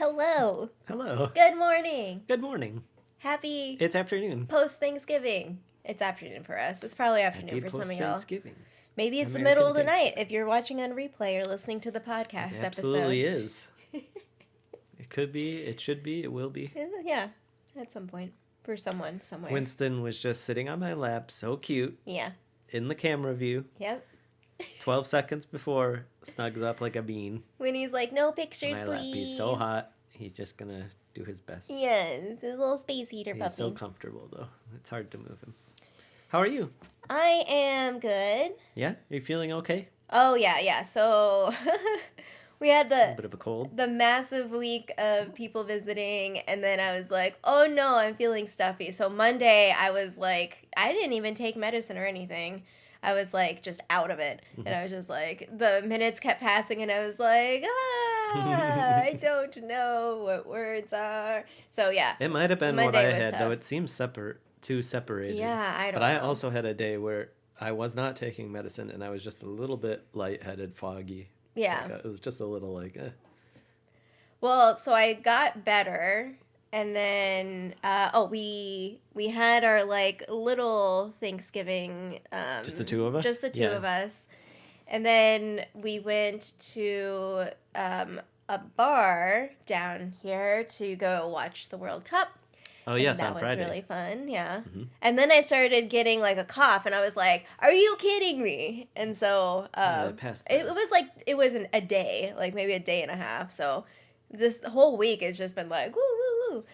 Hello. Hello. Good morning. Good morning. Happy It's afternoon. post-Thanksgiving. It's afternoon for us. It's probably afternoon Happy for some of y'all. Thanksgiving. Maybe it's the American middle of the night Thanksgiving. if you're watching on replay or listening to the podcast It absolutely episode. is. It could be, it should be, it will be. Yeah, at some point. For someone, somewhere. Winston was just sitting on my lap, so cute, Yeah. in the camera view. Yep. 12 seconds before, snugs up like a bean. When he's like, no pictures, My please. lap. He's so hot, he's just gonna do his best. Yeah, it's a little space heater He's puppy. so comfortable, though. It's hard to move him. How are you? I am good. Yeah? Are you feeling okay? Oh, yeah. So, we had A little bit of a cold? the massive week of people visiting, and then I was like, oh no, I'm feeling stuffy. So Monday I was like, I didn't even take medicine or anything. I was like just out of it. And I was just like, the minutes kept passing and I was like, I don't know what words are. So yeah. It might have been Monday what I was had, tough. though. It seems too separated. Yeah, I don't But know. I also had a day where I was not taking medicine and I was just a little bit lightheaded, foggy. Yeah. Like, it was just a little like, Well, so I got better, and then we had our like little Thanksgiving. Just the two of us? Just the two Yeah. of us, and then we went to a bar down here to go watch the World Cup. Oh, yes, that on was Friday. really fun, yeah. Mhm. And then I started getting like a cough, and I was like, "Are you kidding me?" And so I passed it those. was like a day, like maybe a day and a half. So this whole week has just been like woo woo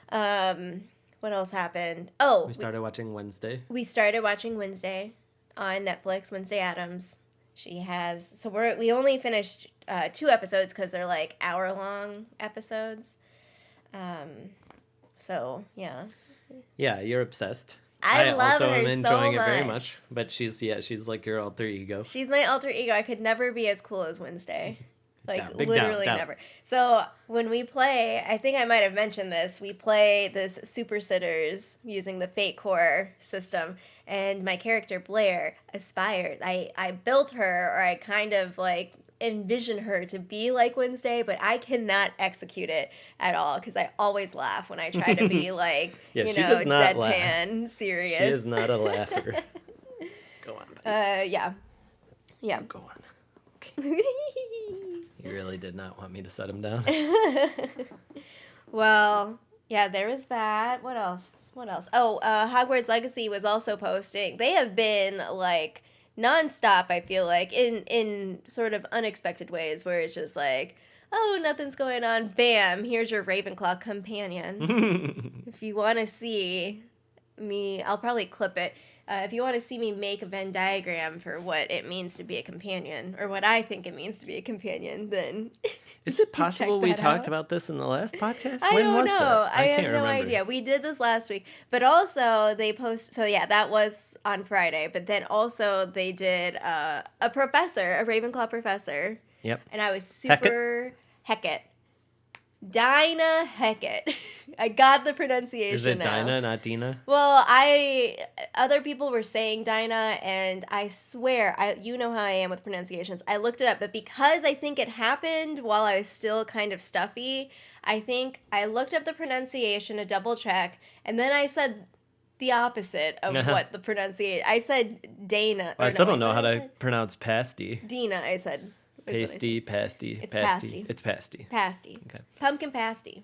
woo. What else happened? Oh, We started watching Wednesday. we started watching Wednesday on Netflix. Wednesday Addams. She has we only finished 2 episodes because they're like hour-long episodes. So yeah. Yeah, you're obsessed. I love also her am enjoying so it very much. much. But she's like your alter ego. She's my alter ego. I could never be as cool as Wednesday. Like, Down, big literally down. never. So, when we play, I think I might have mentioned this, we play this Super Sitters using the Fate Core system, and my character, Blair, aspired. I built her, or I kind of, like, envision her to be like Wednesday, but I cannot execute it at all, because I always laugh when I try to be, like, Yeah, she does not laugh. deadpan, serious. She is not a laugher. Go on, buddy. Yeah. Go on. Okay. You really did not want me to set him down. Well, yeah, there was that. What else? Oh, Hogwarts Legacy was also posting. They have been, like, nonstop, I feel like, in sort of unexpected ways, where it's just like, oh, nothing's going on. Bam, here's your Ravenclaw companion. If you want to see me, I'll probably clip it. If you want to see me make a Venn diagram for what it means to be a companion, or what I think it means to be a companion, then Is it possible we that talked out. about this in the last podcast? I When don't was know. that? I have can't no remember. idea. We did this last week, but also they so yeah, that was on Friday. But then also they did a professor, a Ravenclaw professor. Yep. And I was super Hecate. Dinah Hecate. I got the pronunciation. Is it now. Dinah, not Dina? Well, other people were saying Dinah, and I swear, you know how I am with pronunciations. I looked it up, but because I think it happened while I was still kind of stuffy, I think I looked up the pronunciation to double check, and then I said the opposite of what the pronunciation. I said Dana. Well, I still don't know how to pronounce pasty. Dina, I said. is what I said. Pasty, pasty, It's pasty. pasty. It's pasty. Pasty. Okay. Pumpkin pasty.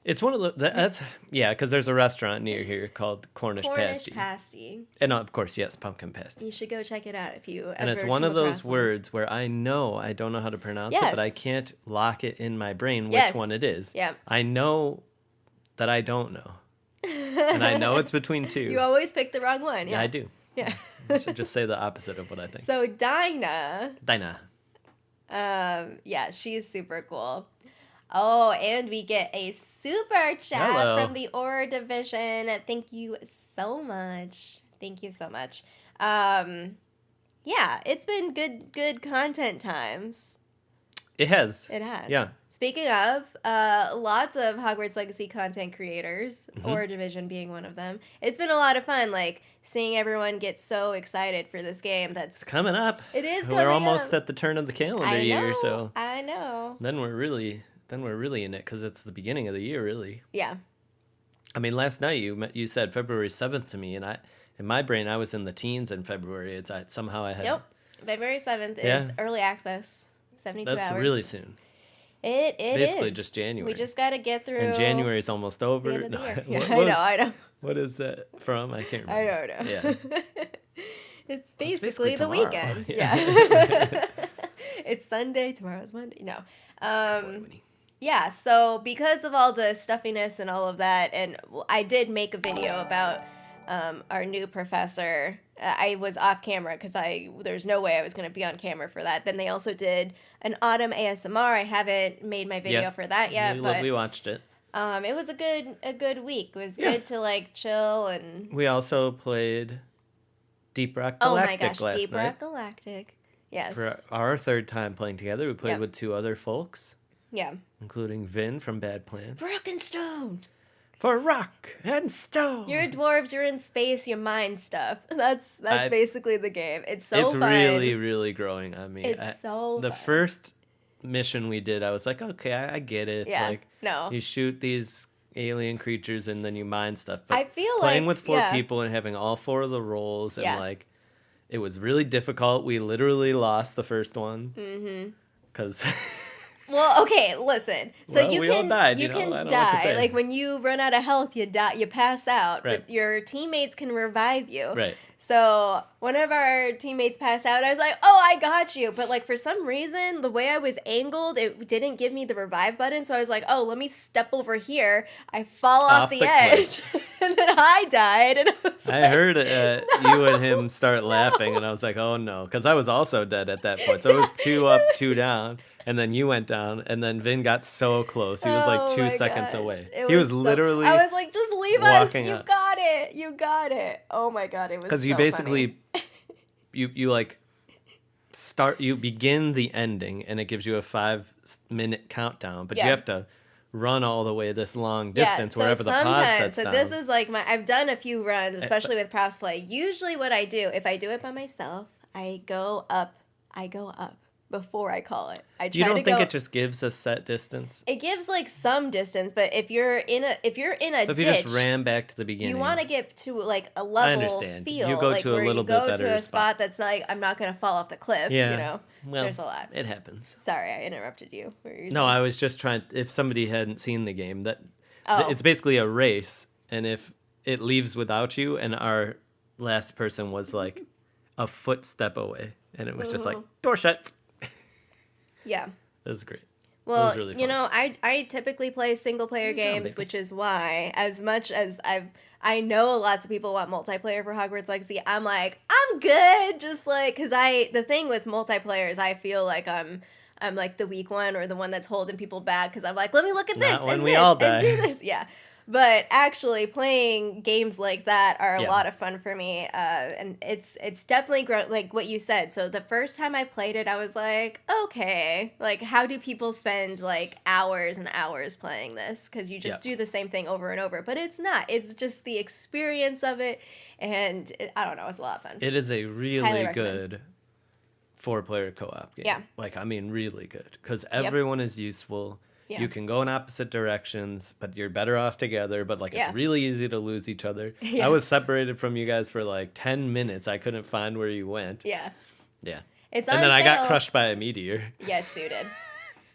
It's one of the that's because there's a restaurant near here called Cornish pasty. Pasty. And of course, yes, pumpkin pasty. You should go check it out if you ever And it's one come of those across one. words where I know I don't know how to pronounce it, but I Yes. can't lock it in my brain which Yes. one it is. Yep. I know that I don't know. And I know it's between two. You always pick the wrong one. Yeah, I do. Yeah. I should just say the opposite of what I think. So Dinah, Dinah. yeah, she's super cool. Oh, and we get a super chat Hello. from the Aura division. Thank you so much. Yeah, it's been good content times. It has. It has. Yeah. Speaking of, lots of Hogwarts Legacy content creators, Mm-hmm. Aura Division being one of them. It's been a lot of fun, like, seeing everyone get so excited for this game. That's Coming up. It is We're coming almost up. at the turn of the calendar I know, year, so I know. then then we're really in it because it's the beginning of the year, really. Yeah. I mean, last night you said February 7th to me, and in my brain I was in the teens in February. Somehow I had. Nope. February 7th is early access. 72 hours. That's really soon. It basically is. just January. We just got to get through. And January's almost over. The end of the year. Yeah, I know. What is that from? I can't remember. I don't know. Yeah. It's basically the tomorrow. weekend. Yeah. It's Sunday. Tomorrow's Monday. No. Yeah, so because of all the stuffiness and all of that, and I did make a video about our new professor. I was off camera because there's no way I was going to be on camera for that. Then they also did an autumn ASMR. I haven't made my video for that yet, but we watched it. It was a good week. It was good to like chill and. We also played Deep Rock Galactic last Deep night. Rock Galactic. Yes. For our third time playing together, we played with two other folks. Yeah. Including Vin from Bad Plans. Rock and Stone. For rock and stone. You're dwarves, you're in space, you mine stuff. That's basically the game. It's so fun. It's really, really growing on me. It's so the fun. first mission we did, I was like, okay, I get it. Yeah, like, no. You shoot these alien creatures and then you mine stuff. But I feel playing like, with four people and having all four of the roles and like, it was really difficult. We literally lost the first one. Mm-hmm. Because... Well, okay, listen. So we can all died, you know? I can don't know what to die. say. Like when you run out of health, you die, you pass out, Right. but your teammates can revive you. Right. So one of our teammates passed out. I was like, "Oh, I got you." But like for some reason, the way I was angled, it didn't give me the revive button. So I was like, "Oh, let me step over here." I fall off the edge, and then I died. And I heard you and him start laughing, and I was like, "Oh no," because I was also dead at that point. So it was 2 up, 2 down. And then you went down, and then Vin got so close. He was like 2 seconds away. He was literally. I was like, just leave us. You up. got it. You got it. Oh my god, it was. Because you basically, you like start. You begin the ending, and it gives you a 5-minute countdown. But you have to run all the way this long distance wherever the pod sets down. So this is like I've done a few runs, especially with Props Play. Usually, what I do if I do it by myself, I go up. Before I call it. You don't think it just gives a set distance? It gives like some distance, but if you're in a so if you ditch, just ran back to the beginning, you want to get to like a level I understand. feel. You go like, to a where little you bit go better to a spot that's like I'm not gonna fall off the cliff. Yeah. You know, well, there's a lot. It happens. Sorry, I interrupted you. What were you saying? No, I was just trying. If somebody hadn't seen the game, it's basically a race, and if it leaves without you, and our last person was like a footstep away, and it was just like door shut. Yeah. That was great. Well, was really fun. you know, I typically play single player games, which is why, as much as I know lots of people want multiplayer for Hogwarts Legacy, I'm like, I'm good, just like, because the thing with multiplayer is I feel like I'm like the weak one or the one that's holding people back because I'm like, let me look at this Not when and we this all and die. do this. Yeah. But actually playing games like that are a lot of fun for me. And it's definitely like what you said. So the first time I played it, I was like, okay, like how do people spend like hours and hours playing this? Because you just do the same thing over and over. But it's not. It's just the experience of it. And I don't know. It's a lot of fun. It is a really good 4-player co-op game. Yeah. Like, I mean, really good. Because everyone is useful. Yeah. You can go in opposite directions, but you're better off together. But, like, it's really easy to lose each other. Yeah. I was separated from you guys for, like, 10 minutes. I couldn't find where you went. Yeah. Yeah. It's on and then sale. I got crushed by a meteor. Yes, you did.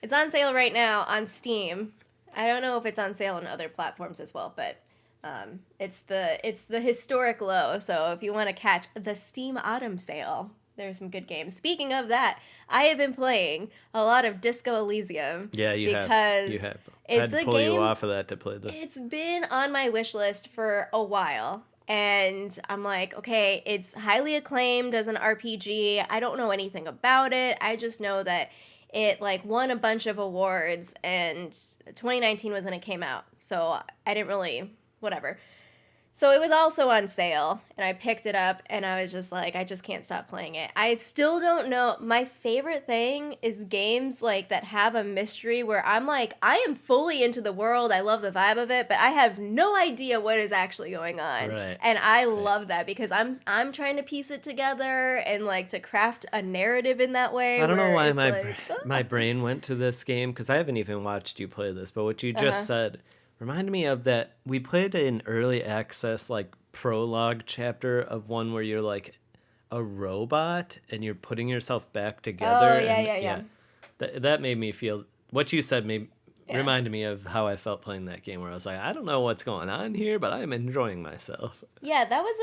It's on sale right now on Steam. I don't know if it's on sale on other platforms as well, but it's the historic low. So if you want to catch the Steam Autumn sale, there's some good games. Speaking of that, I have been playing a lot of Disco Elysium. Yeah, you have. I had to pull you off of that to play this. It's been on my wish list for a while. And I'm like, okay, it's highly acclaimed as an RPG. I don't know anything about it. I just know that it like won a bunch of awards, and 2019 was when it came out. So I didn't really, whatever. So it was also on sale, and I picked it up, and I was just like, I just can't stop playing it. I still don't know. My favorite thing is games like that have a mystery where I'm like, I am fully into the world. I love the vibe of it, but I have no idea what is actually going on. Right. And I love that because I'm trying to piece it together and like to craft a narrative in that way. I don't know why my brain went to this game because I haven't even watched you play this, but what you just said reminded me of that. We played an early access like prologue chapter of one where you're like a robot and you're putting yourself back together. Oh, yeah. That made me feel, what you said reminded me of how I felt playing that game, where I was like, I don't know what's going on here, but I'm enjoying myself. Yeah, that was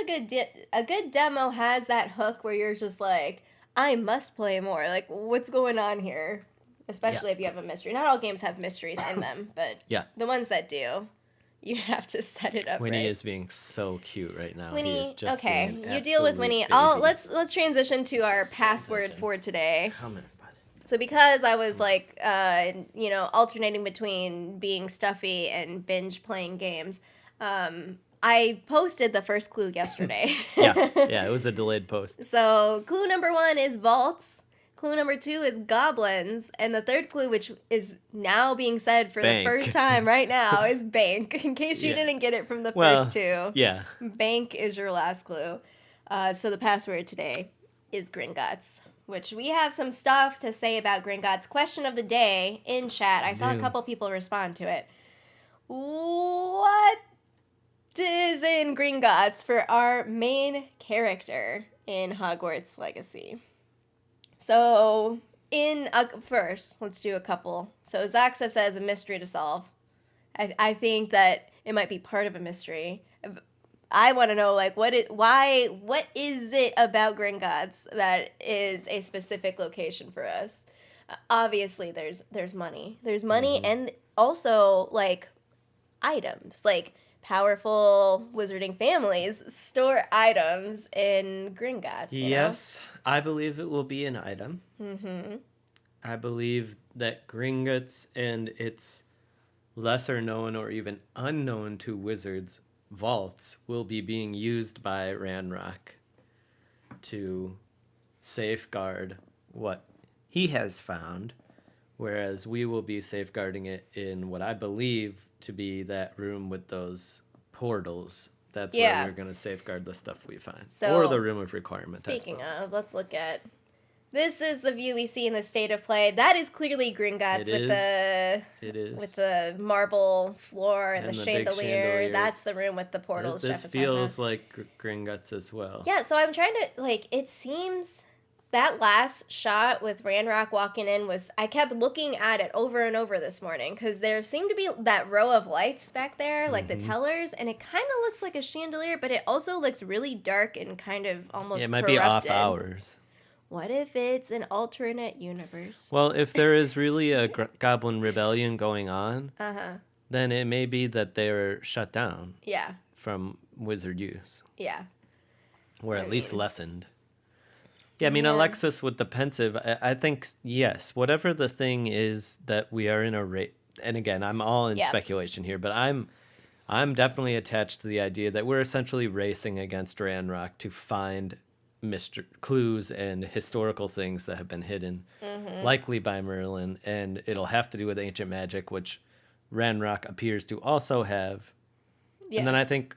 a good demo. Has that hook where you're just like, I must play more. Like, what's going on here? Especially if you have a mystery. Not all games have mysteries in them, but the ones that do, you have to set it up Winnie right. is being so cute right now. Winnie, he is just okay, you deal with Winnie. Let's transition to our password for today. Come on, bud. So because I was like, alternating between being stuffy and binge playing games, I posted the first clue yesterday. Yeah, it was a delayed post. So clue number 1 is vaults. Clue number 2 is goblins. And the third clue, which is now being said for bank. the first time right now, is bank. In case you didn't get it from the first two. Yeah. Bank is your last clue. So the password today is Gringotts, which we have some stuff to say about Gringotts. Question of the day in chat. I saw a couple people respond to it. What is in Gringotts for our main character in Hogwarts Legacy? So, first, let's do a couple. So, Zaxa says a mystery to solve. I think that it might be part of a mystery. I want to know, like, what is it about Gringotts that is a specific location for us? Obviously, there's money. There's money and also, like, items. Like, powerful wizarding families store items in Gringotts. Yes, I believe it will be an item. Mm-hmm. I believe that Gringotts and its lesser known or even unknown to wizards vaults will be being used by Ranrock to safeguard what he has found, whereas we will be safeguarding it in what I believe to be that room with those portals. That's where we're going to safeguard the stuff we find. Or the room of requirement, speaking of, let's look at... This is the view we see in the state of play. That is clearly Gringotts with the marble floor and the chandelier. That's the room with the portals. This feels like Gringotts as well. Yeah, so I'm trying to, like, it seems... That last shot with Ranrock walking in I kept looking at it over and over this morning because there seemed to be that row of lights back there, like the tellers, and it kind of looks like a chandelier, but it also looks really dark and kind of almost it might corrupted. Be off hours. What if it's an alternate universe? Well, if there is really a goblin rebellion going on, then it may be that they're shut down from wizard use. Yeah. Or at least lessened. Yeah, I mean, Alexis with the pensive, I think, yes, whatever the thing is that we are in a race, and again, I'm all in speculation here, but I'm definitely attached to the idea that we're essentially racing against Ranrock to find clues and historical things that have been hidden, likely by Merlin, and it'll have to do with ancient magic, which Ranrock appears to also have. Yes. And then I think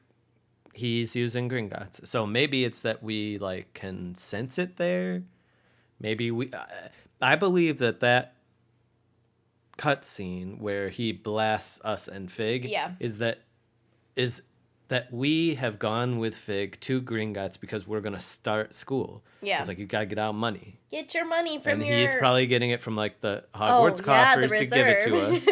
he's using Gringotts. So maybe it's that we like can sense it there. Maybe I believe that cutscene where he blasts us and Fig is that we have gone with Fig to Gringotts because we're gonna start school. Yeah, it's like you gotta get out money. Get your money from and he's probably getting it from like the Hogwarts coffers to give it to us.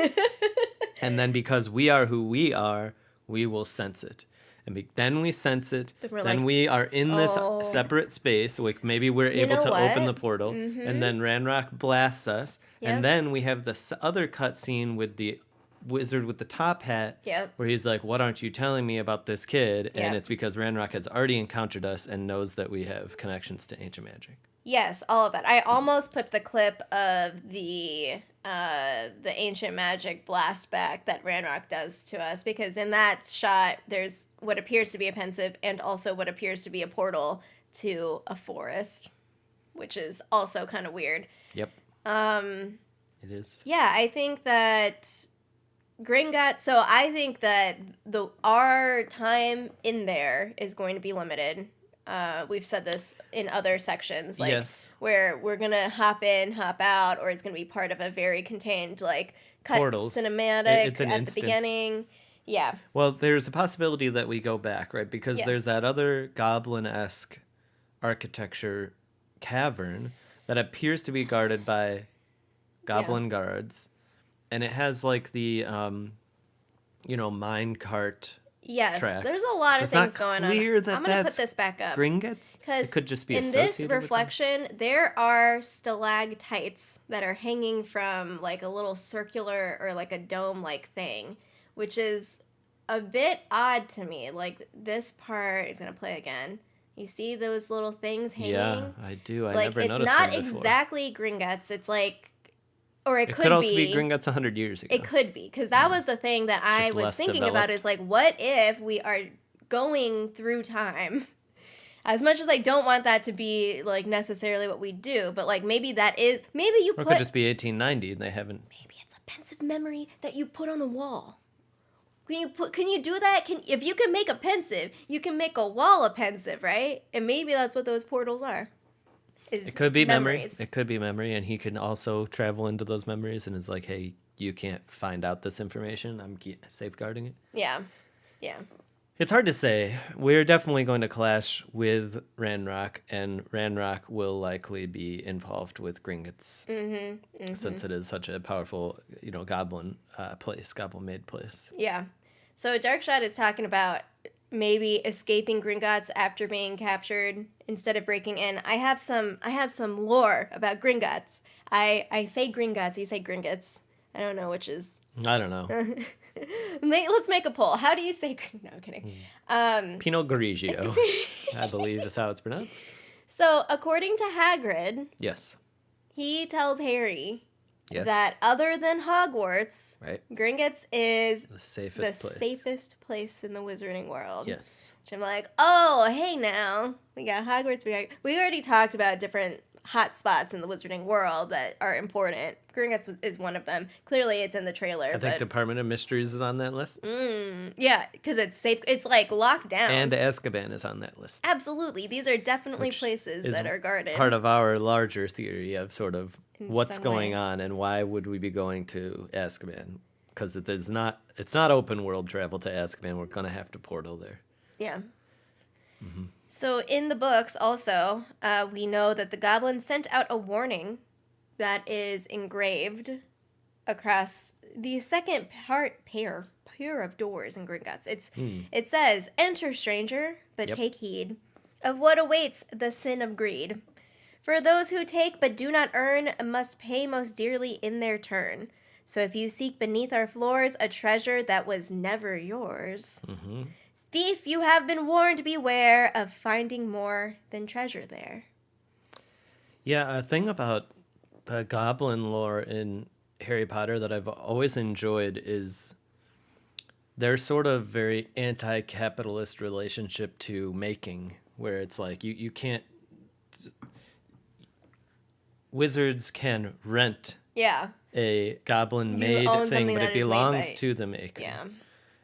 And then because we are who we are, we will sense it. And then we sense it. Then we are in this separate space. Like maybe we're able to open the portal. And then Ranrock blasts us. Yep. And then we have this other cutscene with the wizard with the top hat. Yep. Where he's like, what aren't you telling me about this kid? And it's because Ranrock has already encountered us and knows that we have connections to ancient magic. Yes, all of that. I almost put the clip of the the ancient magic blast back that Ranrock does to us, because in that shot there's what appears to be a pensive and also what appears to be a portal to a forest, which is also kind of weird. Yep. It is. Yeah, I think that Gringotts. So I think that our time in there is going to be limited. We've said this in other sections, like yes. where we're gonna hop in, hop out, or it's gonna be part of a very contained like cut portals. Cinematic it's an at instance. the beginning. Yeah. Well, there's a possibility that we go back, right? Because yes. there's that other goblin-esque architecture cavern that appears to be guarded by goblin guards, and it has like the mine cart. Yes, track. There's a lot of things going on. I'm gonna put this back up. Gringotts? It could just be in this reflection, there are stalactites that are hanging from like a little circular or like a dome-like thing, which is a bit odd to me. Like this part, it's gonna play again. You see those little things hanging? Yeah, I do. I like, never noticed them before. It's not exactly Gringotts. It's like, or it could also be Gringotts 100 years ago. It could be, because that was the thing that I was thinking about, is like, what if we are going through time? As much as I don't want that to be like necessarily what we do, but like maybe that is, maybe you or put. It could just be 1890 and they haven't. Maybe it's a pensive memory that you put on the wall. Can you do that? If you can make a pensive, you can make a wall a pensive, right? And maybe that's what those portals are. It could be memories. memory. It could be memory, and he can also travel into those memories and is like, hey, you can't find out this information. I'm safeguarding it. Yeah. Yeah. It's hard to say. We're definitely going to clash with Ranrock, and Ranrock will likely be involved with Gringotts, since it is such a powerful, goblin place, goblin-made place. Yeah. So Darkshot is talking about maybe escaping Gringotts after being captured instead of breaking in. I have some lore about Gringotts. I say Gringotts, you say Gringotts. I don't know which is. I don't know. Let's make a poll. How do you say? No, I'm kidding. Pinot Grigio, I believe is how it's pronounced. So, according to Hagrid, yes, he tells Harry yes. that other than Hogwarts, right. Gringotts is the safest place in the wizarding world. Yes. Which I'm like, oh, hey now, we got Hogwarts. We already talked about different hot spots in the wizarding world that are important. Gringotts is one of them. Clearly, it's in the trailer. I think Department of Mysteries is on that list. Yeah, because it's safe. It's like locked down. And Azkaban is on that list. Absolutely. These are definitely places that are guarded. Part of our larger theory of sort of what's going on and why would we be going to Azkaban. Because it's not open world travel to Azkaban. We're going to have to portal there. Yeah. Mm-hmm. So in the books also, we know that the goblin sent out a warning that is engraved across the second pair of doors in Gringotts. It says, "Enter, stranger, but take heed of what awaits the sin of greed. For those who take but do not earn must pay most dearly in their turn. So if you seek beneath our floors a treasure that was never yours, thief, you have been warned, beware of finding more than treasure there." Yeah, a thing about the goblin lore in Harry Potter that I've always enjoyed is their sort of very anti-capitalist relationship to making, where it's like you can't... Wizards can rent a goblin-made thing, but it belongs to the maker. Yeah.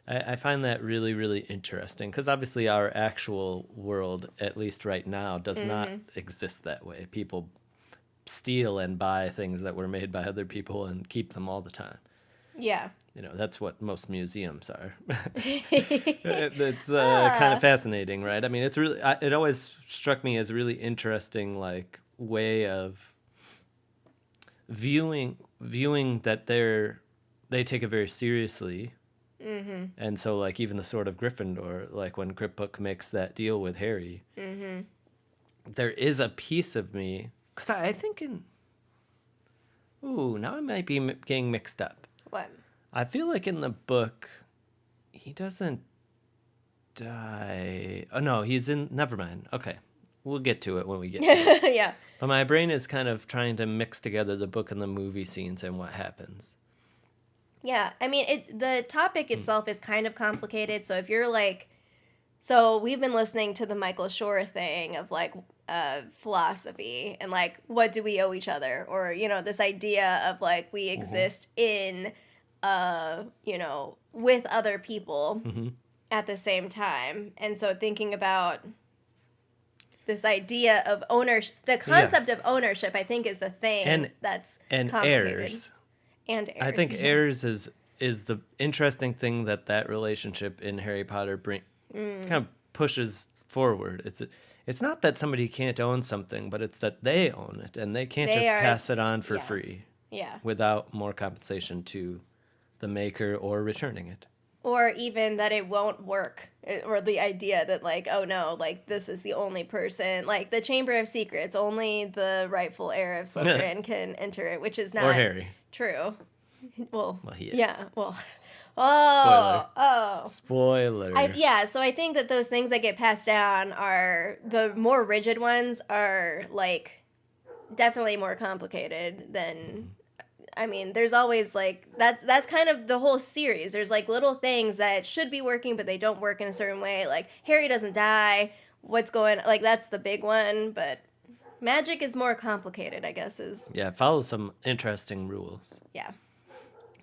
I find that really, really interesting, because obviously our actual world, at least right now, does not exist that way. People steal and buy things that were made by other people and keep them all the time. Yeah. That's what most museums are. It's kind of fascinating, right? I mean, it's really. It always struck me as a really interesting, like, way of viewing that they take it very seriously. And so, like, even the Sword of Gryffindor, like when Gripbook makes that deal with Harry, there is a piece of me, because I think now I might be getting mixed up. What? I feel like in the book, he doesn't die. Oh, no, never mind. Okay. we'll get to it when we get to it. Yeah. But my brain is kind of trying to mix together the book and the movie scenes and what happens. Yeah, I mean, the topic itself is kind of complicated. So if you're like, so we've been listening to the Michael Shore thing of like philosophy and like, what do we owe each other? Or, you know, this idea of like we exist in, you know, with other people at the same time. And so thinking about this idea of ownership, the concept of ownership, I think is the thing that's complicated. Heirs. And heirs. I think heirs is the interesting thing that relationship in Harry Potter kind of pushes forward. It's not that somebody can't own something, but it's that they own it and they can't pass it on for free. Yeah. Without more compensation to the maker or returning it. Or even that it won't work. Or the idea that like, oh no, like this is the only person, like the Chamber of Secrets, only the rightful heir of Slytherin can enter it, which is not or Harry. True. Well, he is. Yeah, well. Spoiler. So I think that those things that get passed down are, the more rigid ones are like definitely more complicated than, I mean, there's always like, that's kind of the whole series. There's like little things that should be working, but they don't work in a certain way. Like Harry doesn't die. What's going, like that's the big one, but magic is more complicated, I guess is. Yeah, it follows some interesting rules. Yeah.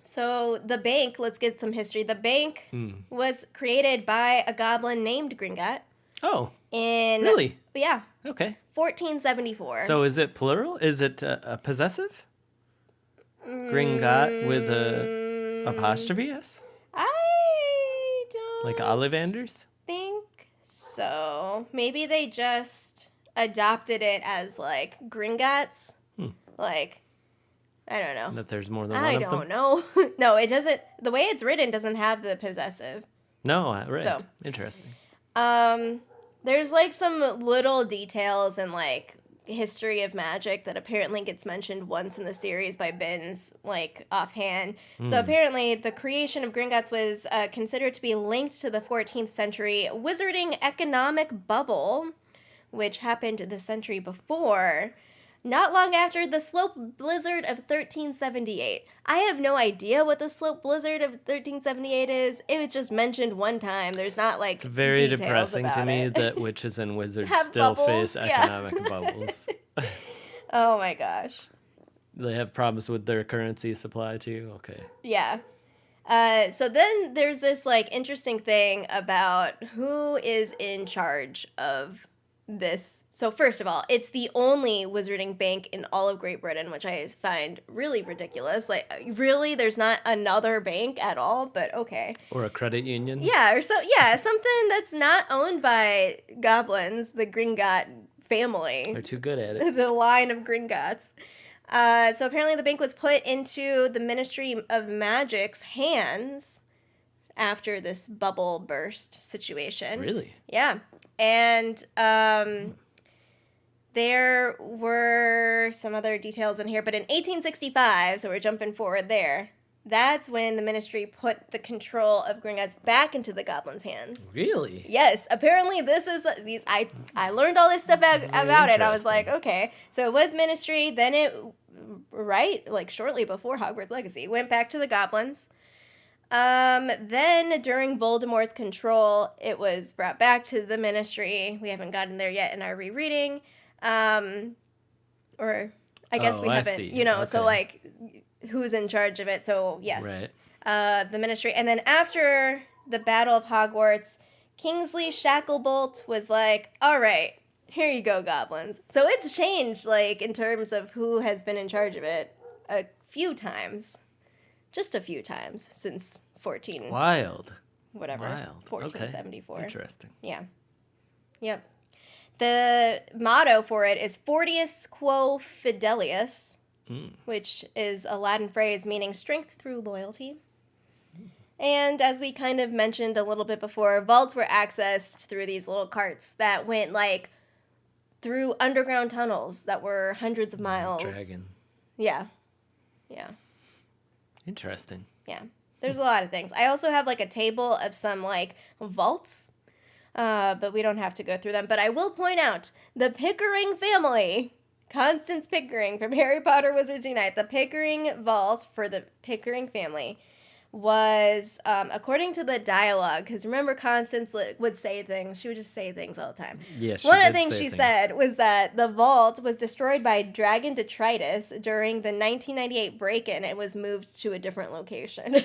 So the bank, let's get some history. The bank was created by a goblin named Gringotts. Oh. In really? Yeah. Okay. 1474. So is it plural? Is it a possessive? Gringotts with a apostrophe S? I don't like Ollivanders? Think so. Maybe they just adopted it as like Gringotts. Like, I don't know. That there's more than one of them? I don't know. No, it doesn't. The way it's written doesn't have the possessive. No, right. So, interesting. There's like some little details and like history of magic that apparently gets mentioned once in the series by Ben's like offhand. So apparently the creation of Gringotts was considered to be linked to the 14th century wizarding economic bubble, which happened the century before. Not long after the Slope Blizzard of 1378. I have no idea what the Slope Blizzard of 1378 is. It was just mentioned one time. There's not like, it's very details depressing about to me it. that witches and wizards Have still bubbles, face economic bubbles. Oh my gosh. They have problems with their currency supply too? Okay. Yeah. So then there's this like interesting thing about who is in charge of this. So first of all, it's the only wizarding bank in all of Great Britain, which I find really ridiculous. Like, really, there's not another bank at all, but okay. Or a credit union. Yeah, something that's not owned by goblins, the Gringotts family. They're too good at it. The line of Gringotts. So apparently the bank was put into the Ministry of Magic's hands after this bubble burst situation. Really? Yeah. And there were some other details in here, but in 1865, so we're jumping forward there, that's when the ministry put the control of Gringotts back into the goblins' hands. Really? Yes. Apparently this is, I learned all this stuff about it. I was like, okay. So it was ministry, then it, like shortly before Hogwarts Legacy, went back to the goblins. Then during Voldemort's control, it was brought back to the ministry. We haven't gotten there yet in our rereading. Or I guess we haven't, okay. So like who's in charge of it. So yes, right. The ministry. And then after the Battle of Hogwarts, Kingsley Shacklebolt was like, all right, here you go, goblins. So it's changed like in terms of who has been in charge of it a few times. Just a few times since 1474. Okay. Interesting. Yeah. Yep. The motto for it is Fortius Quo Fidelius, which is a Latin phrase meaning strength through loyalty. And as we kind of mentioned a little bit before, vaults were accessed through these little carts that went like through underground tunnels that were hundreds of miles. Dragon. Yeah. Yeah. Interesting. Yeah. There's a lot of things. I also have like a table of some like vaults but we don't have to go through them. But I will point out the Pickering family, Constance Pickering from Harry Potter Wizards Unite, the Pickering vault for the Pickering family was, according to the dialogue, because remember Constance would say things. She would just say things all the time. Yes, one of the things she said was that the vault was destroyed by dragon detritus during the 1998 break-in and was moved to a different location.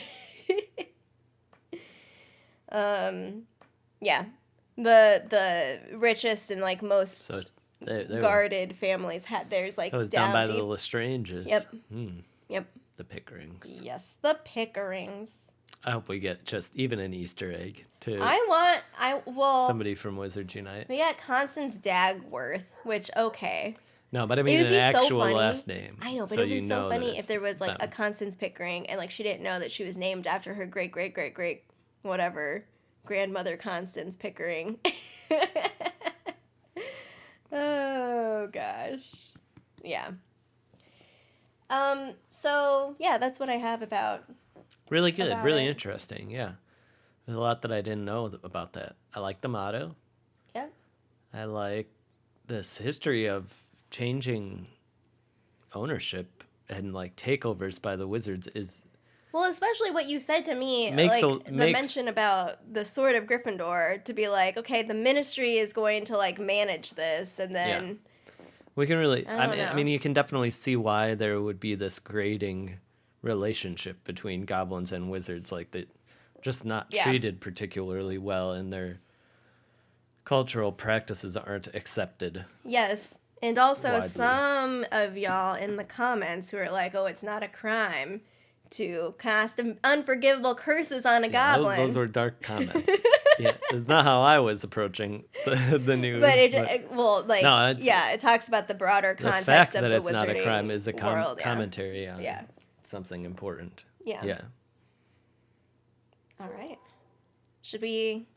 Yeah. The richest and like most guarded families had theirs like it was down by the Lestranges. Yep. Yep. The Pickerings. Yes, the Pickerings. I hope we get just even an Easter egg to somebody from Wizards Unite. We got Constance Dagworth, which okay. No, but I mean an actual last name. I know, but it would be so funny if there was like a Constance Pickering and like she didn't know that she was named after her great whatever grandmother Constance Pickering. Oh gosh. Yeah. So yeah, that's what I have about. Really good, really interesting. Yeah, there's a lot that I didn't know about that. I like the motto. Yep. I like this history of changing ownership and like takeovers by the Wizards is. Well, especially what you said to me, the mention about the Sword of Gryffindor, to be like, okay, the Ministry is going to like manage this, and then. Yeah. We can really, I mean, you can definitely see why there would be this grading relationship between goblins and wizards, like they just not treated particularly well, and their cultural practices aren't accepted. Yes, and also widely. Some of y'all in the comments who are like, oh, it's not a crime to cast unforgivable curses on a goblin. Those were dark comments. Yeah, it's not how I was approaching the news. But it talks about the broader context the fact of that the it's not a crime is a world, commentary on something important. Yeah. All right. Should we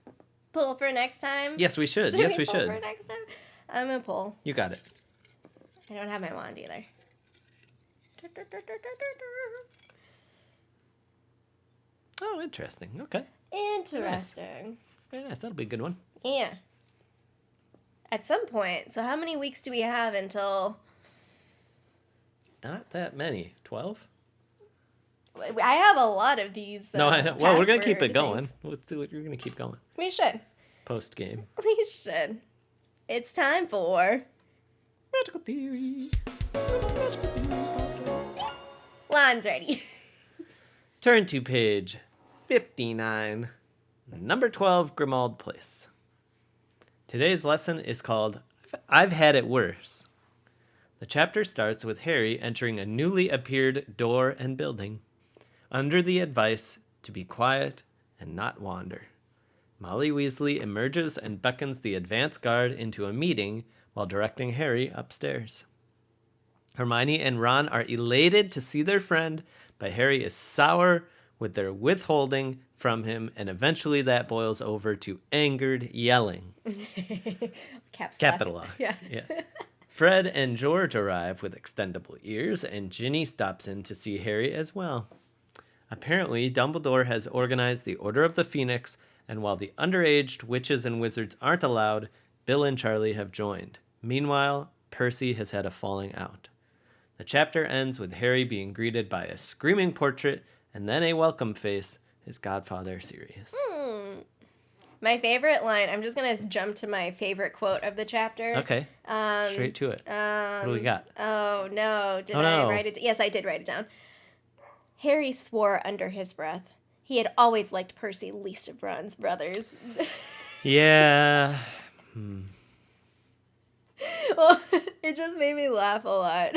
pull for next time? Yes, we should. Should we should. Pull for next time? I'm gonna pull. You got it. I don't have my wand either. Oh, interesting. Okay. Interesting. Nice. Very nice. That'll be a good one. Yeah. At some point. So how many weeks do we have until... Not that many. 12? I have a lot of these. No, I know. Well, we're going to keep it going. We're going to keep going. We should. Post-game. We should. It's time for... Magical Theory. Wand's ready. Turn to page 59. Number 12, Grimmauld Place. Today's lesson is called I've Had It Worse. The chapter starts with Harry entering a newly appeared door and building, under the advice to be quiet and not wander. Molly Weasley emerges and beckons the advance guard into a meeting while directing Harry upstairs. Hermione and Ron are elated to see their friend, but Harry is sour with their withholding from him, and eventually that boils over to angered yelling. Capitalized. Yeah. Fred and George arrive with extendable ears, and Ginny stops in to see Harry as well. Apparently, Dumbledore has organized the Order of the Phoenix, and while the underaged witches and wizards aren't allowed, Bill and Charlie have joined. Meanwhile, Percy has had a falling out. The chapter ends with Harry being greeted by a screaming portrait and then a welcome face, his godfather Sirius. My favorite line, I'm just going to jump to my favorite quote of the chapter. Okay. Straight to it. What do we got? Oh, no. Did I write it? Yes, I did write it down. Harry swore under his breath. He had always liked Percy least of Ron's brothers. Yeah. Well, it just made me laugh a lot.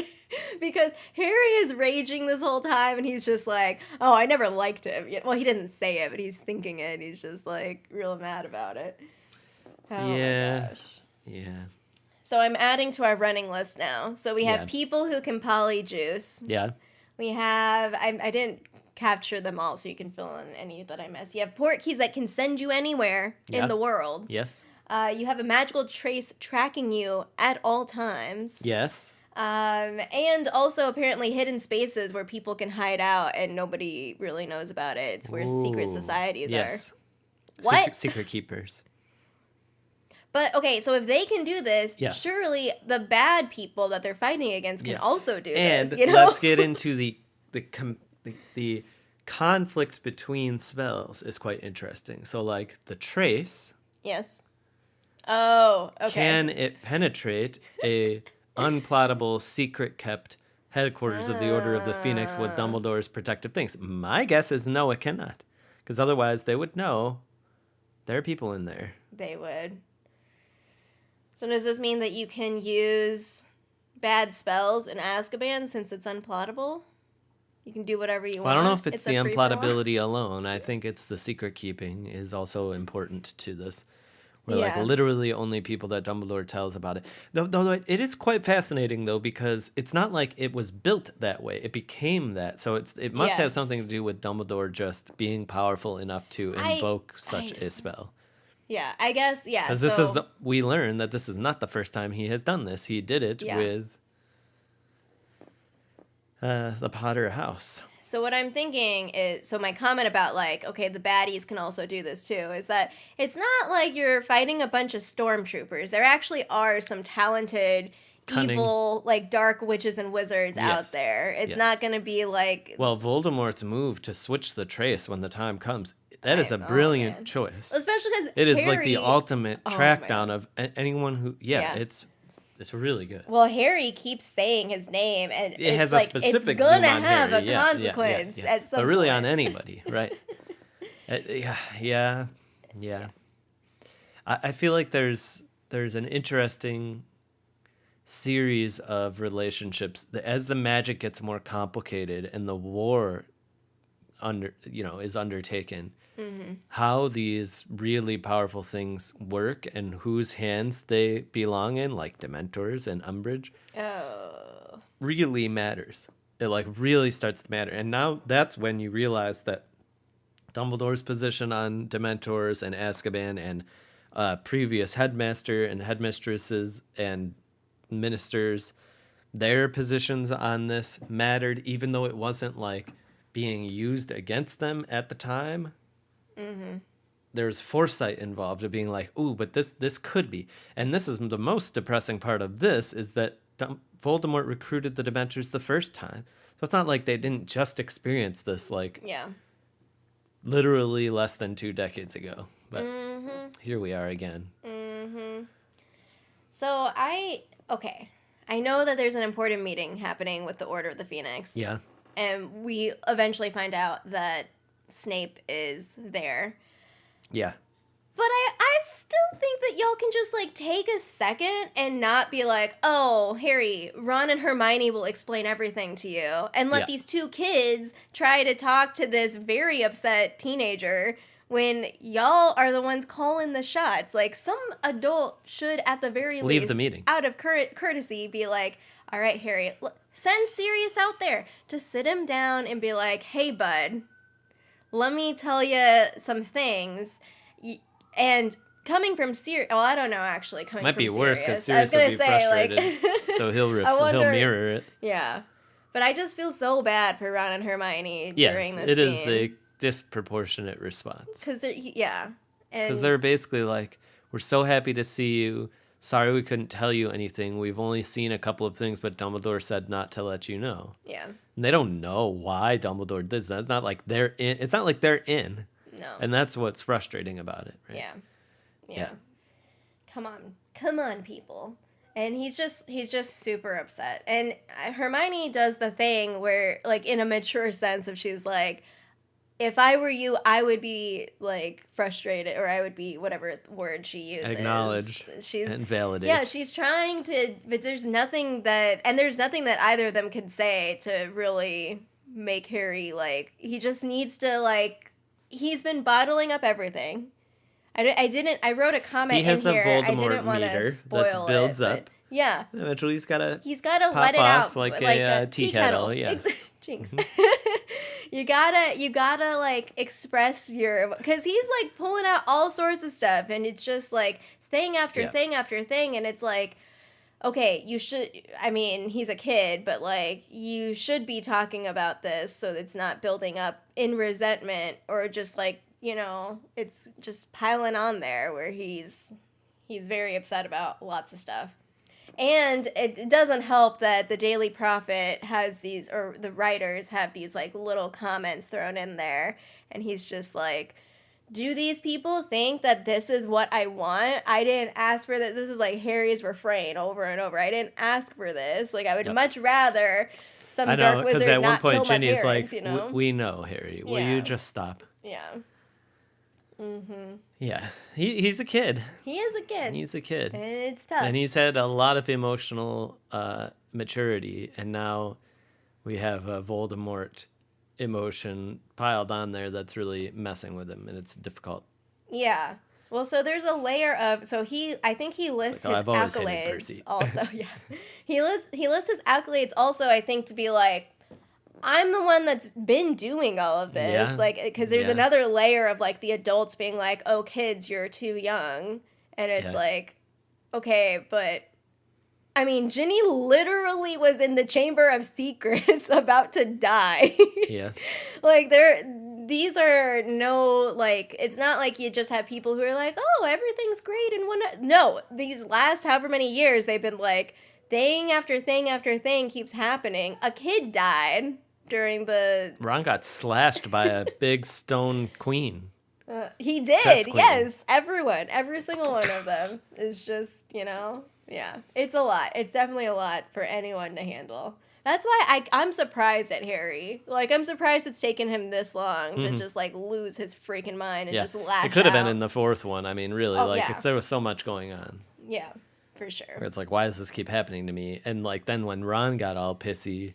Because Harry is raging this whole time, and he's just like, oh, I never liked him. Well, he doesn't say it, but he's thinking it, and he's just, like, real mad about it. Oh, my gosh. Yeah. So I'm adding to our running list now. So we have people who can polyjuice. Yeah. We have, I didn't capture them all, so you can fill in any that I missed. You have portkeys that can send you anywhere in the world. Yes. You have a magical trace tracking you at all times. Yes. And also apparently hidden spaces where people can hide out and nobody really knows about it. It's where secret societies are. What? Secret keepers. But, okay, so if they can do this, surely the bad people that they're fighting against can also do this, you know? And let's get into the conflict between spells is quite interesting. So, like, the trace... Yes. Oh, okay. Can it penetrate a unplottable, secret-kept headquarters of the Order of the Phoenix with Dumbledore's protective things? My guess is no, it cannot. Because otherwise they would know there are people in there. They would. So does this mean that you can use bad spells in Azkaban since it's unplottable? You can do whatever you want. I don't know if it's the unplottability alone. I think it's the secret keeping is also important to this. Where, like, literally only people that Dumbledore tells about it. Though it is quite fascinating, though, because it's not like it was built that way. It became that. So it must have something to do with Dumbledore just being powerful enough to invoke such a spell. Yeah, I guess, yeah. Because we learn that this is not the first time he has done this. He did it with the Potter house. So what I'm thinking is, so my comment about, like, okay, the baddies can also do this too, is that it's not like you're fighting a bunch of stormtroopers. There actually are some talented, evil, like, dark witches and wizards out there. It's not going to be like... Well, Voldemort's move to switch the trace when the time comes, that is a brilliant choice. Especially because it is like the ultimate track down of anyone who... It's really good. Well, Harry keeps saying his name, and it has like, a specific it's gonna zoom on have Harry. A consequence at some But really point. on anybody, right? Yeah. I feel like there's an interesting series of relationships that as the magic gets more complicated and the war is undertaken. Mm-hmm. How these really powerful things work and whose hands they belong in, like Dementors and Umbridge, really matters. It like really starts to matter. And now that's when you realize that Dumbledore's position on Dementors and Azkaban and previous headmaster and headmistresses and ministers, their positions on this mattered, even though it wasn't like being used against them at the time. Mm-hmm. There's foresight involved of being like, ooh, but this could be. And this is the most depressing part of this is that Voldemort recruited the Dementors the first time. So it's not like they didn't just experience this, like, literally less than 2 decades ago. But here we are again. Mm-hmm. So I know that there's an important meeting happening with the Order of the Phoenix. Yeah. And we eventually find out that Snape is there. Yeah. But I still think that y'all can just, like, take a second and not be like, oh, Harry, Ron and Hermione will explain everything to you. And let these 2 kids try to talk to this very upset teenager when y'all are the ones calling the shots. Like, some adult should, at the very least, leave the meeting. Out of courtesy, be like, all right, Harry, send Sirius out there to sit him down and be like, hey, bud, let me tell you some things. And coming from Sirius, well, I don't know, actually, might be worse because Sirius will be frustrated, like, so he'll mirror it. Yeah. But I just feel so bad for Ron and Hermione during this scene. It is a disproportionate response. Because they're basically like, we're so happy to see you. Sorry we couldn't tell you anything. We've only seen a couple of things, but Dumbledore said not to let you know. Yeah. And they don't know why Dumbledore did that. It's not like they're in. It's not like they're in. No. And that's what's frustrating about it, right? Yeah. Come on, people. And he's just super upset. And Hermione does the thing where, like, in a mature sense, if she's like, if I were you, I would be, like, frustrated, or I would be, whatever word she uses. Acknowledge and validate. Yeah, she's trying to, but there's nothing that either of them could say to really make Harry, like, he just needs to, like, he's been bottling up everything. I wrote a comment in here. He has a Voldemort I didn't want to spoil that builds up. Yeah. Eventually he's got to let it out like a tea kettle. Yes. Jinx. You gotta like express because he's like pulling out all sorts of stuff, and it's just like thing after thing after thing, and it's like, okay, he's a kid, but like you should be talking about this so it's not building up in resentment or just like, it's just piling on there where he's He's very upset about lots of stuff. And it doesn't help that the Daily Prophet has these, or the writers have these, like, little comments thrown in there. And he's just like, do these people think that this is what I want? I didn't ask for this. This is, like, Harry's refrain over and over. I didn't ask for this. Like, I would much rather some dark wizard at one not point kill my Ginny's parents, like, you know? we know, Harry. Will you just stop? Yeah. Mm-hmm. Yeah, he's a kid. He is a kid. He's a kid. And it's tough. And he's had a lot of emotional maturity, and now we have a Voldemort emotion piled on there that's really messing with him, and it's difficult. Yeah. Well, so there's a layer of, so I think he lists his accolades also. Yeah. He lists his accolades also, I think, to be like, I'm the one that's been doing all of this. Like, because there's another layer of, like, the adults being like, oh, kids, you're too young. And it's like, okay, but, I mean, Ginny literally was in the Chamber of Secrets about to die. Yes. Like, these are no, like, it's not like you just have people who are like, oh, everything's great and whatnot. No, these last however many years, they've been like, thing after thing after thing keeps happening. A kid died during the... Ron got slashed by a big stone queen. He did, yes. Everyone, every single one of them is just, you know, yeah. It's a lot. It's definitely a lot for anyone to handle. That's why I'm surprised at Harry. Like, I'm surprised it's taken him this long to just, like, lose his freaking mind and just lash out. It could have been in the fourth one. I mean, really, there was so much going on. Yeah, for sure. Where it's like, why does this keep happening to me? And, like, then when Ron got all pissy,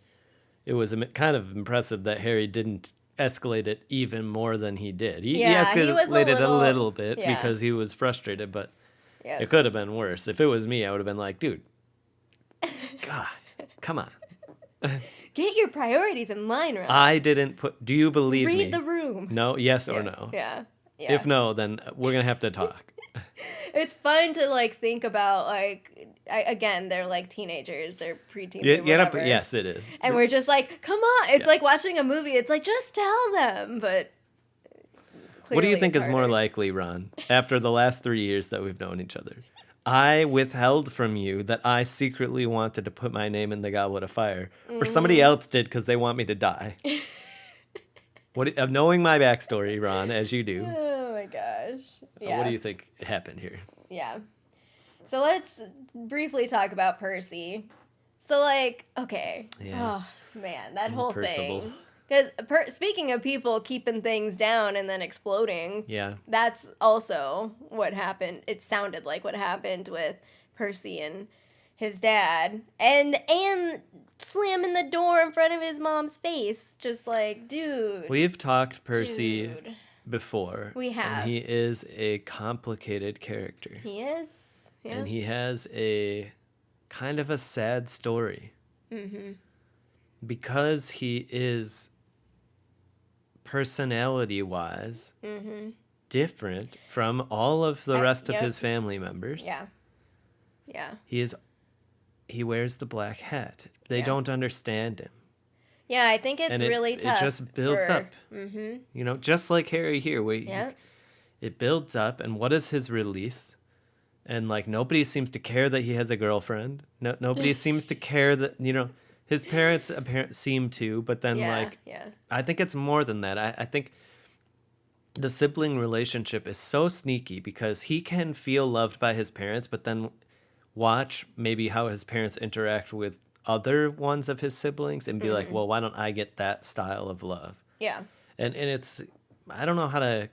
it was kind of impressive that Harry didn't escalate it even more than he did. He escalated a little bit because he was frustrated, but it could have been worse. If it was me, I would have been like, dude, God, come on. Get your priorities in line, Ron. I didn't do you believe me? Read the room. No, yes or no? Yeah. If no, then we're going to have to talk. It's fun to, like, think about, like, again, they're, like, teenagers. They're preteens or whatever. Yes, it is. And we're just like, come on. It's like watching a movie. It's like, just tell them. But what do you think is more likely, Ron, after the last 3 years that we've known each other? I withheld from you that I secretly wanted to put my name in the Goblet of Fire, or somebody else did because they want me to die. Knowing my backstory, Ron, as you do. Oh my gosh. Yeah. What do you think happened here? Yeah. So let's briefly talk about Percy. So, like, okay. Yeah. Oh, man, that whole Percival. thing. Because speaking of people keeping things down and then exploding, that's also what happened. It sounded like what happened with Percy and his dad. And slamming the door in front of his mom's face. Just like, dude. We've talked Percy before. We have. And he is a complicated character. He is. Yeah. And he has a kind of a sad story. Mm-hmm. Because he is personality-wise different from all of the rest of his family members. Yeah. Yeah. He wears the black hat. They don't understand him. Yeah, I think it's really tough. It just builds up. Mm-hmm. You know, just like Harry here. It builds up, and what is his release? And, like, nobody seems to care that he has a girlfriend. Nobody seems to care that, you know, his parents seem to, but then, I think it's more than that. I think the sibling relationship is so sneaky because he can feel loved by his parents, but then watch maybe how his parents interact with other ones of his siblings and be like, well, why don't I get that style of love? Yeah. And it's, I don't know how to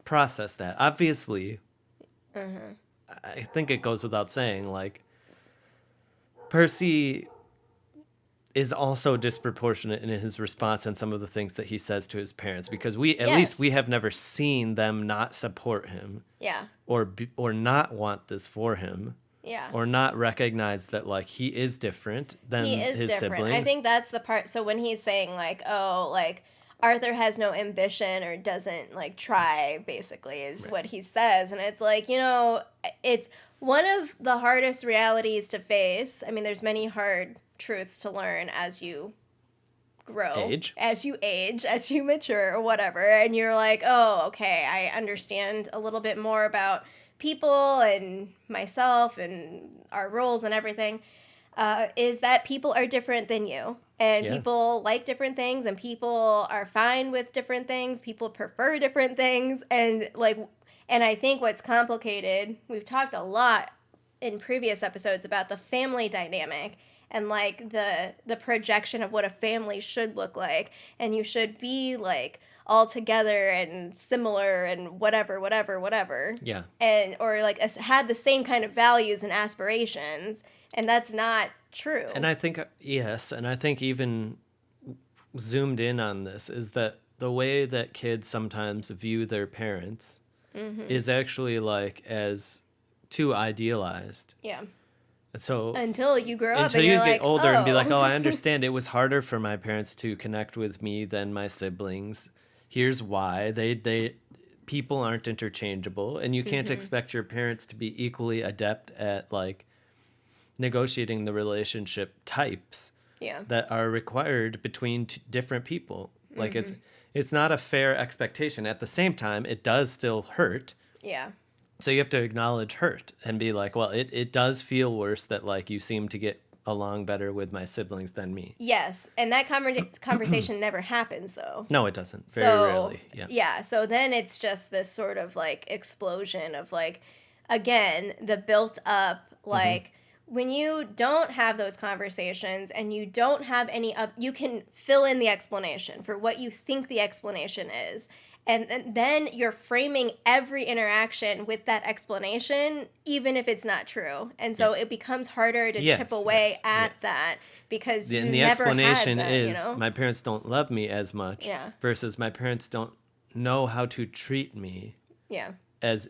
process that. Obviously, I think it goes without saying, like, Percy is also disproportionate in his response and some of the things that he says to his parents, because at least we have never seen them not support him. Yeah. Or not want this for him. Yeah. Or not recognize that, like, he is different than his siblings. I think that's the part. So when he's saying, like, oh, like, Arthur has no ambition or doesn't, like, try, basically, is what he says. And it's like, you know, it's one of the hardest realities to face. I mean, there's many hard truths to learn as you grow, as you mature or whatever. And you're like, oh, okay, I understand a little bit more about people and myself and our roles and everything, is that people are different than you. And people like different things, and people are fine with different things. People prefer different things. And I think what's complicated, we've talked a lot in previous episodes about the family dynamic and like the projection of what a family should look like. And you should be like all together and similar and whatever. Yeah. And or like have the same kind of values and aspirations. And that's not true. And I think, yes, and I think even zoomed in on this is that the way that kids sometimes view their parents is actually like as too idealized. Yeah. So until you grow up, until you get older and be like, oh, I understand it was harder for my parents to connect with me than my siblings. Here's why. They people aren't interchangeable, and you can't expect your parents to be equally adept at like negotiating the relationship types that are required between different people. Like it's not a fair expectation. At the same time, it does still hurt. Yeah. So you have to acknowledge hurt and be like, well, it does feel worse that like you seem to get along better with my siblings than me. Yes, and that conversation never happens though. No, it doesn't. Very rarely. Yeah. Yeah, so then it's just this sort of like explosion of like, again, the built up like when you don't have those conversations and you don't have any you can fill in the explanation for what you think the explanation is. And then you're framing every interaction with that explanation, even if it's not true. And so it becomes harder to chip away at that because you and the never explanation had that, is you know? my parents don't love me as much versus my parents don't know how to treat me as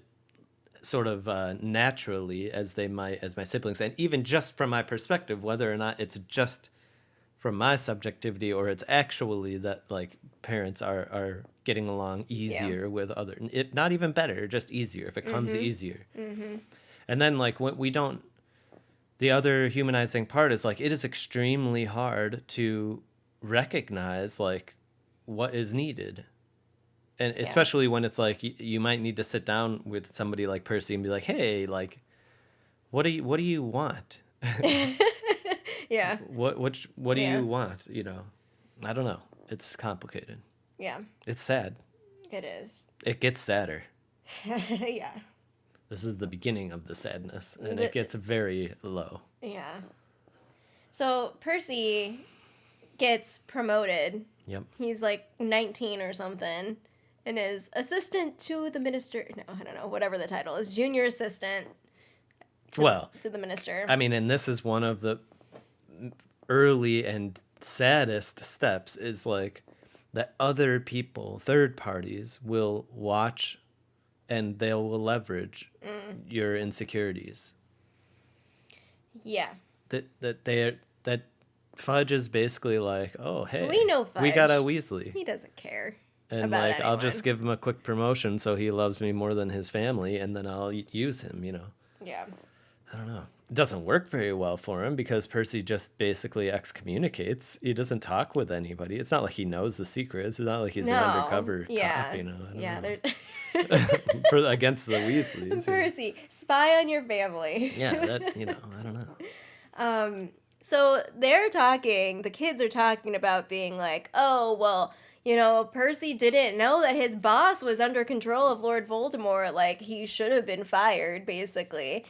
sort of naturally as they might as my siblings. And even just from my perspective, whether or not it's just from my subjectivity or it's actually that like parents are getting along easier with other, it not even better, just easier if it comes easier. And then like when we don't, the other humanizing part is like it is extremely hard to recognize like what is needed. And especially when it's like you might need to sit down with somebody like Percy and be like, hey, like what do you want? Yeah. What do you want? You know, I don't know. It's complicated. Yeah. It's sad. It is. It gets sadder. Yeah. This is the beginning of the sadness, and it gets very low. Yeah. So Percy gets promoted. Yep. He's like 19 or something, and is assistant to the minister. No, I don't know. Whatever the title is, junior assistant. To the minister. I mean, and this is one of the early and saddest steps is like that other people, third parties, will watch and they will leverage your insecurities. Yeah. That Fudge is basically like, oh hey, we know Fudge. We got a Weasley. He doesn't care. And about like anyone. I'll just give him a quick promotion so he loves me more than his family, and then I'll use him, you know. Yeah. I don't know. It doesn't work very well for him because Percy just basically excommunicates. He doesn't talk with anybody. It's not like he knows the secrets. It's not like he's an undercover cop, you know. I don't know. There's against the Weasleys. Percy, spy on your family. Yeah, that, you know, I don't know. So they're talking, the kids are talking about being like, oh, well, you know, Percy didn't know that his boss was under control of Lord Voldemort. Like, he should have been fired, basically.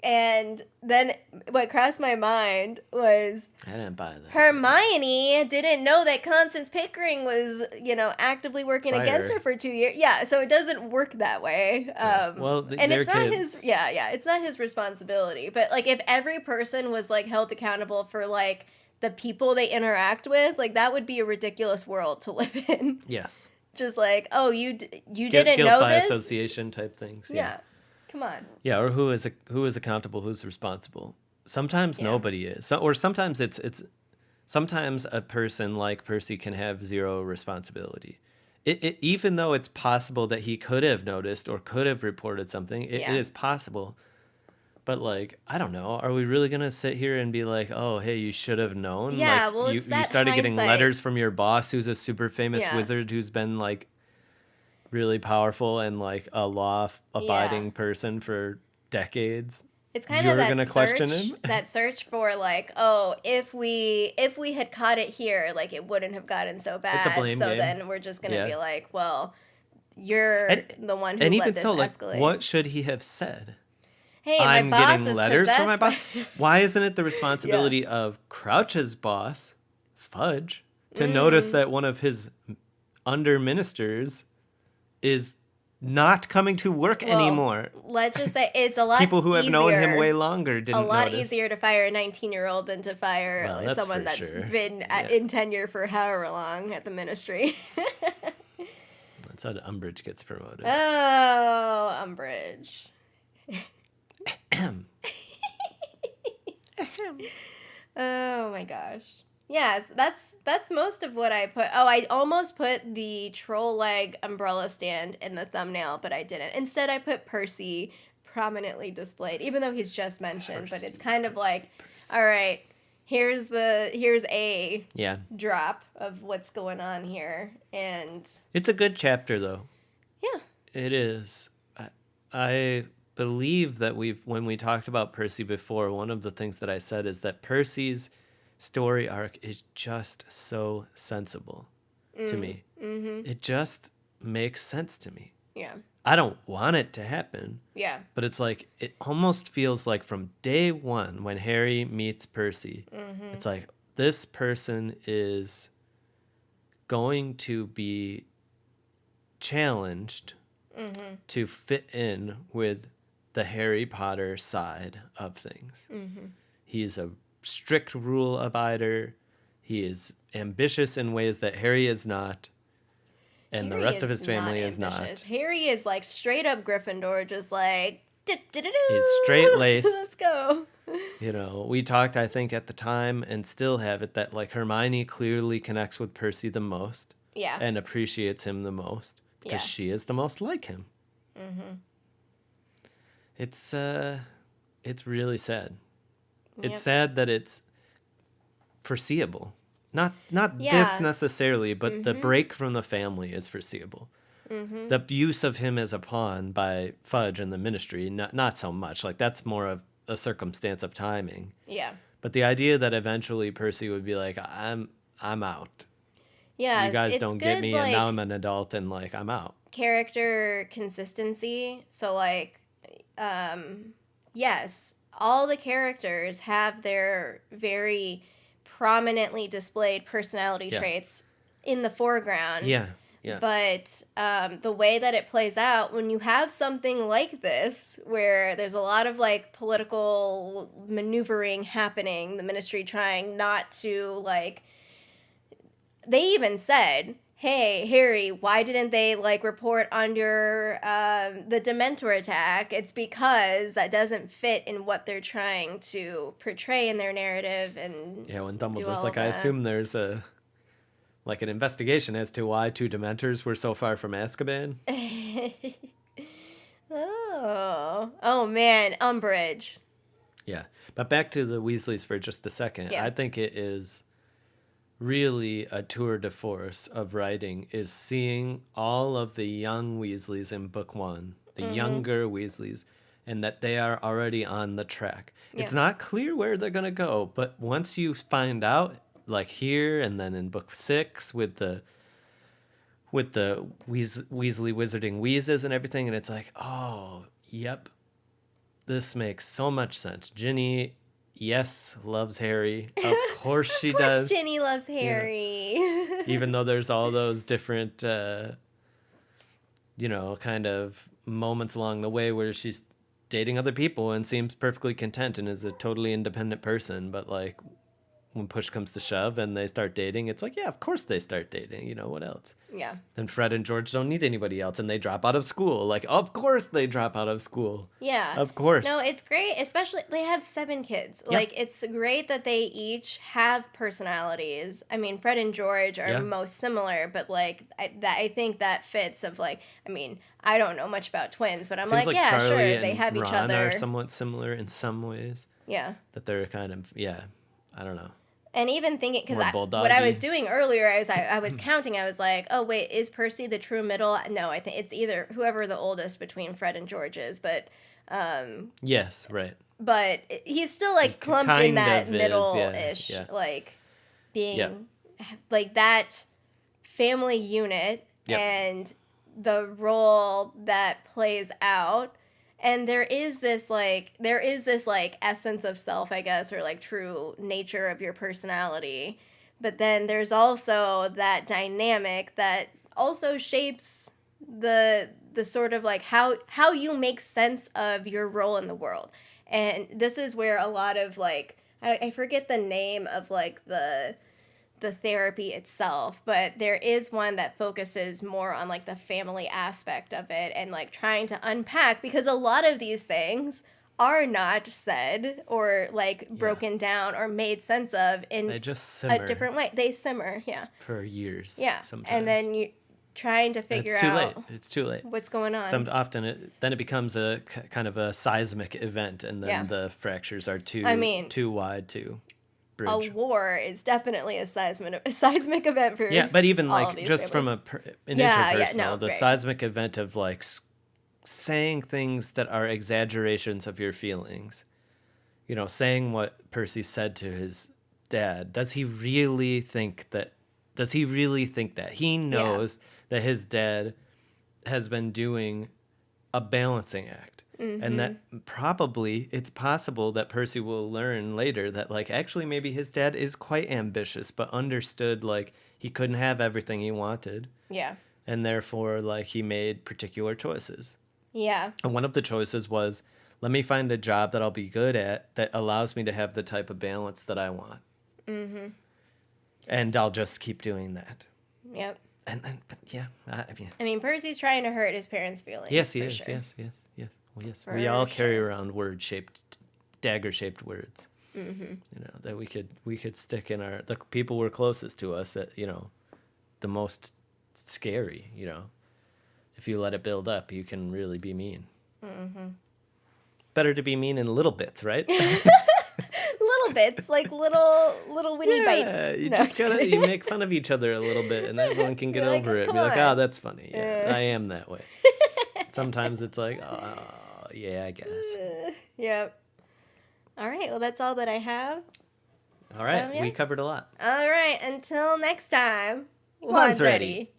And then what crossed my mind was I didn't buy that. Hermione didn't know that Constance Pickering was, you know, actively working against her for 2 years. Yeah, so it doesn't work that way. Well, and it's not kids. his. Yeah, it's not his responsibility. But like, if every person was like held accountable for like the people they interact with, like that would be a ridiculous world to live in. Yes. Just like, oh, you didn't guilt know by this? association type things. Yeah. Come on. Yeah, or who is accountable, who's responsible. Sometimes nobody is. Or sometimes it's sometimes a person like Percy can have zero responsibility. It even though it's possible that he could have noticed or could have reported something, it is possible. But like, I don't know, are we really gonna sit here and be like, oh, hey, you should have known? Yeah, like, well, it's you that started getting hindsight. letters from your boss, who's a super famous wizard, who's been like really powerful and like a law-abiding person for decades. It's kind of that search for like, oh, if we had caught it here, like it wouldn't have gotten so bad. It's a blame game. Then we're just gonna be like, well, you're the one who let this escalate. Like, what should he have said? Hey, I'm my boss getting is letters from my boss. by... Why isn't it the responsibility of Crouch's boss, Fudge, to notice that one of his under ministers is not coming to work anymore? Let's just say it's a lot people who have known him way longer didn't a lot notice. Easier to fire a 19-year-old than to fire someone that's been in tenure for however long at the ministry. That's how Umbridge gets promoted. Oh, Umbridge. Oh my gosh. Yes, that's most of what I put. Oh, I almost put the troll leg umbrella stand in the thumbnail, but I didn't. Instead, I put Percy prominently displayed, even though he's just mentioned. But it's kind of like, all right, here's a drop of what's going on here, and it's a good chapter though. Yeah, it is. I believe that when we talked about Percy before, one of the things that I said is that Percy's story arc is just so sensible to me. Mm-hmm. It just makes sense to me. Yeah. I don't want it to happen. Yeah. But it's like, it almost feels like from day one when Harry meets Percy, it's like this person is going to be challenged to fit in with the Harry Potter side of things. Mm-hmm. He's a strict rule abider. He is ambitious in ways that Harry is not, and the rest of his family is not. Harry is like straight up Gryffindor, just like he's straight laced. Let's go. You know, we talked, I think, at the time, and still have it, that like Hermione clearly connects with Percy the most, and appreciates him the most because she is the most like him. Mm-hmm. It's really sad. It's sad that it's foreseeable. Not this necessarily, but the break from the family is foreseeable. Mm-hmm. The use of him as a pawn by Fudge and the Ministry, not so much. Like, that's more of a circumstance of timing. Yeah. But the idea that eventually Percy would be like, I'm out. Yeah. You guys don't get me, and now I'm an adult, and like I'm out. Character consistency. So like, yes, all the characters have their very prominently displayed personality traits in the foreground. Yeah, yeah. But the way that it plays out, when you have something like this, where there's a lot of like political maneuvering happening, the Ministry trying not to like, they even said, hey, Harry, why didn't they, like, report on your, the Dementor attack? It's because that doesn't fit in what they're trying to portray in their narrative. And yeah, when Dumbledore's like, I assume there's an investigation as to why 2 Dementors were so far from Azkaban. Oh, man, Umbridge. Yeah, but back to the Weasleys for just a second. Yeah. I think it is really a tour de force of writing is seeing all of the young Weasleys in book 1, the younger Weasleys, and that they are already on the track. Yeah. It's not clear where they're going to go, but once you find out, like here and then in book 6 with the Weasley wizarding wheezes and everything, and it's like, oh, yep, this makes so much sense. Ginny, yes, loves Harry. Of course she does. Of course Ginny loves Harry. Yeah. Even though there's all those different, kind of moments along the way where she's dating other people and seems perfectly content and is a totally independent person. But, like, when push comes to shove and they start dating, it's like, yeah, of course they start dating. You know, what else? Yeah. And Fred and George don't need anybody else, and they drop out of school. Like, of course they drop out of school. Yeah. Of course. No, it's great, especially they have 7 kids. Yep. Like, it's great that they each have personalities. I mean, Fred and George are most similar, but, like, I think that fits of, like, I mean, I don't know much about twins, but I'm like, yeah, Charlie sure, and they have Ron each other. Are somewhat similar in some ways. Yeah. That they're kind of, I don't know. And even thinking, because what I was doing earlier, I was counting. I was like, oh wait, is Percy the true middle? No, I think it's either whoever the oldest between Fred and George is. But yes, right. But he's still like clumped in that middle-ish, like being like that family unit and the role that plays out. And there is this like essence of self, I guess, or like true nature of your personality. But then there's also that dynamic that also shapes the sort of like how you make sense of your role in the world. And this is where a lot of like I forget the name of like the therapy itself, but there is one that focuses more on like the family aspect of it and like trying to unpack, because a lot of these things are not said or like broken down or made sense of in they just simmer a different way. They simmer, for years. Sometimes. And then you trying to figure out it's too late what's going on. Often it becomes a kind of a seismic event, and then the fractures are too wide to bridge. A war is definitely a seismic event for but even like just families. From an interpersonal, the seismic event of like saying things that are exaggerations of your feelings. You know, saying what Percy said to his dad. Does he really think that? He knows that his dad has been doing a balancing act. Mm-hmm. And that probably it's possible that Percy will learn later that like actually maybe his dad is quite ambitious, but understood like he couldn't have everything he wanted. Yeah. And therefore like he made particular choices. Yeah. And one of the choices was, let me find a job that I'll be good at that allows me to have the type of balance that I want. Mm-hmm. And I'll just keep doing that. Yep. And then, I mean, Percy's trying to hurt his parents' feelings. Yes, he is. Sure. Yes. Well, yes. We all carry around dagger-shaped words. Mm-hmm. You know, that we could stick in the people who are closest to us that, you know, the most scary, you know. If you let it build up, you can really be mean. Mm-hmm. Better to be mean in little bits, right? Little bits, like little winny bites. You just you make fun of each other a little bit, and everyone can get over it. Be like, oh, that's funny. Yeah, I am that way. Sometimes it's like, oh, yeah, I guess. Yep. All right. Well, that's all that I have. All right. We covered a lot. All right. Until next time. Wand's ready.